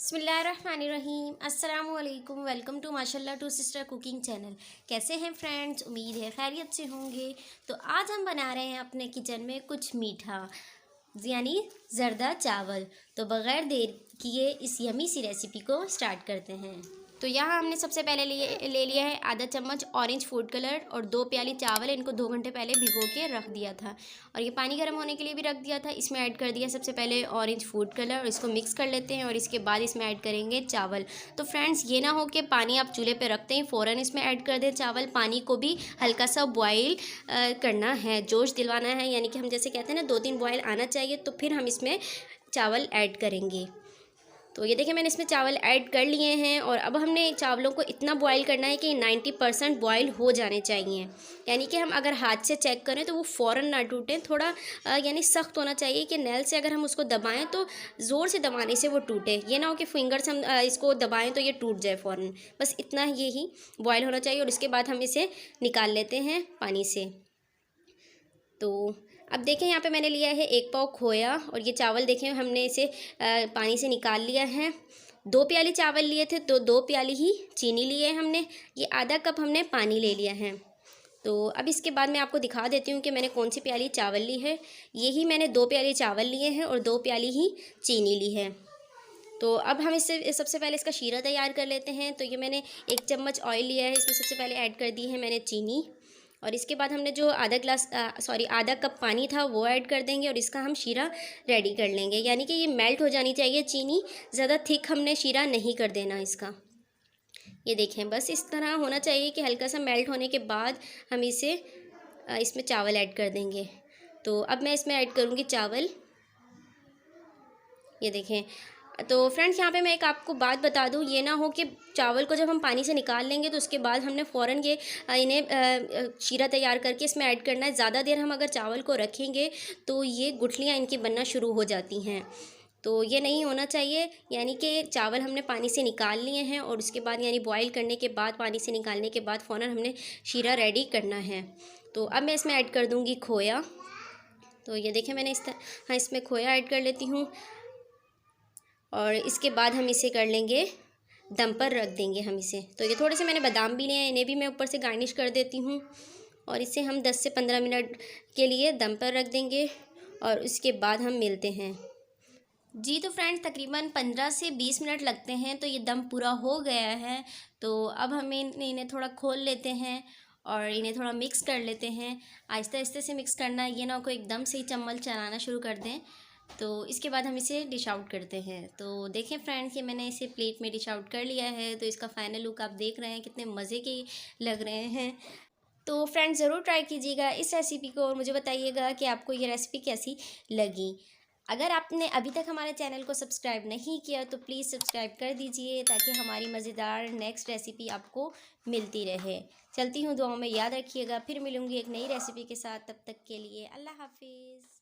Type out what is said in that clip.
बिस्मिल्लाहिर्रहमानिर्रहीम अस्सलाम वालेकुम। वेलकम टू माशाल्लाह टू सिस्टर कुकिंग चैनल। कैसे हैं फ्रेंड्स? उम्मीद है खैरियत से होंगे। तो आज हम बना रहे हैं अपने किचन में कुछ मीठा, यानी ज़र्दा चावल। तो बग़ैर देर किए इस यमी सी रेसिपी को स्टार्ट करते हैं। तो यहाँ हमने सबसे पहले ले लिया है आधा चम्मच ऑरेंज फूड कलर और 2 प्याली चावल। इनको 2 घंटे पहले भिगो के रख दिया था और ये पानी गर्म होने के लिए भी रख दिया था। इसमें ऐड कर दिया सबसे पहले ऑरेंज फूड कलर और इसको मिक्स कर लेते हैं और इसके बाद इसमें ऐड करेंगे चावल। तो फ्रेंड्स ये ना हो कि पानी आप चूल्हे पे रखते हैं फ़ौरन इसमें ऐड कर दें चावल। पानी को भी हल्का सा बॉयल करना है, जोश दिलवाना है, यानी कि हम जैसे कहते हैं ना 2-3 बॉयल आना चाहिए, तो फिर हम इसमें चावल ऐड करेंगे। तो ये देखिए मैंने इसमें चावल ऐड कर लिए हैं और अब हमने चावलों को इतना बॉईल करना है कि 90% बॉईल हो जाने चाहिए। यानी कि हम अगर हाथ से चेक करें तो वो फ़ौरन ना टूटें, थोड़ा यानी सख्त होना चाहिए कि नेल से अगर हम उसको दबाएं तो ज़ोर से दबाने से वो टूटे। ये ना हो कि फिंगर से हम इसको दबाएं तो ये टूट जाए फ़ौरन। बस इतना ही बॉयल होना चाहिए और उसके बाद हम इसे निकाल लेते हैं पानी से। तो अब देखें यहाँ पे मैंने लिया है 1 पाव खोया और ये चावल देखें हमने इसे पानी से निकाल लिया है। 2 प्याली चावल लिए थे तो 2 प्याली ही चीनी लिए है हमने। ये आधा कप हमने पानी ले लिया है। तो अब इसके बाद मैं आपको दिखा देती हूँ कि मैंने कौन सी प्याली चावल ली है। यही मैंने 2 प्याली चावल लिए हैं और 2 प्याली ही चीनी ली है। तो अब हम इससे सबसे पहले इसका शीरा तैयार कर लेते हैं। तो ये मैंने 1 चम्मच ऑयल लिया है, इसमें सबसे पहले ऐड कर दी है मैंने चीनी और इसके बाद हमने जो आधा कप पानी था वो ऐड कर देंगे और इसका हम शीरा रेडी कर लेंगे। यानी कि ये मेल्ट हो जानी चाहिए चीनी, ज़्यादा थिक हमने शीरा नहीं कर देना इसका। ये देखें बस इस तरह होना चाहिए कि हल्का सा मेल्ट होने के बाद हम इसमें चावल ऐड कर देंगे। तो अब मैं इसमें ऐड करूँगी चावल। ये देखें। तो फ्रेंड्स यहाँ पे मैं एक आपको बात बता दूँ, ये ना हो कि चावल को जब हम पानी से निकाल लेंगे तो उसके बाद हमने फ़ौरन इन्हें शीरा तैयार करके इसमें ऐड करना है। ज़्यादा देर हम अगर चावल को रखेंगे तो ये गुठलियाँ इनकी बनना शुरू हो जाती हैं। तो ये नहीं होना चाहिए। यानी कि चावल हमने पानी से निकाल लिए हैं और उसके बाद यानी बॉईल करने के बाद पानी से निकालने के बाद फ़ौरन हमने शीरा रेडी करना है। तो अब मैं इसमें ऐड कर दूँगी खोया। तो ये देखें मैंने इसमें खोया ऐड कर लेती हूँ और इसके बाद हम इसे कर लेंगे दम पर रख देंगे हम इसे। तो ये थोड़े से मैंने बादाम भी लिए हैं, इन्हें भी मैं ऊपर से गार्निश कर देती हूँ और इसे हम 10 से 15 मिनट के लिए दम पर रख देंगे और उसके बाद हम मिलते हैं। जी तो फ्रेंड्स तकरीबन 15 से 20 मिनट लगते हैं। तो ये दम पूरा हो गया है। तो अब हम इन्हें थोड़ा खोल लेते हैं और इन्हें थोड़ा मिक्स कर लेते हैं। आहिस्ते आहिस्ते से मिक्स करना है, ये ना को एकदम से ही चम्मच चलाना शुरू कर दें। तो इसके बाद हम इसे डिश आउट करते हैं। तो देखें फ्रेंड्स कि मैंने इसे प्लेट में डिश आउट कर लिया है। तो इसका फाइनल लुक आप देख रहे हैं, कितने मज़े के लग रहे हैं। तो फ्रेंड्स ज़रूर ट्राई कीजिएगा इस रेसिपी को और मुझे बताइएगा कि आपको ये रेसिपी कैसी लगी। अगर आपने अभी तक हमारे चैनल को सब्सक्राइब नहीं किया तो प्लीज़ सब्सक्राइब कर दीजिए ताकि हमारी मज़ेदार नेक्स्ट रेसिपी आपको मिलती रहे। चलती हूँ दुआओं में, याद रखिएगा। फिर मिलूँगी एक नई रेसिपी के साथ, तब तक के लिए अल्लाह हाफिज़।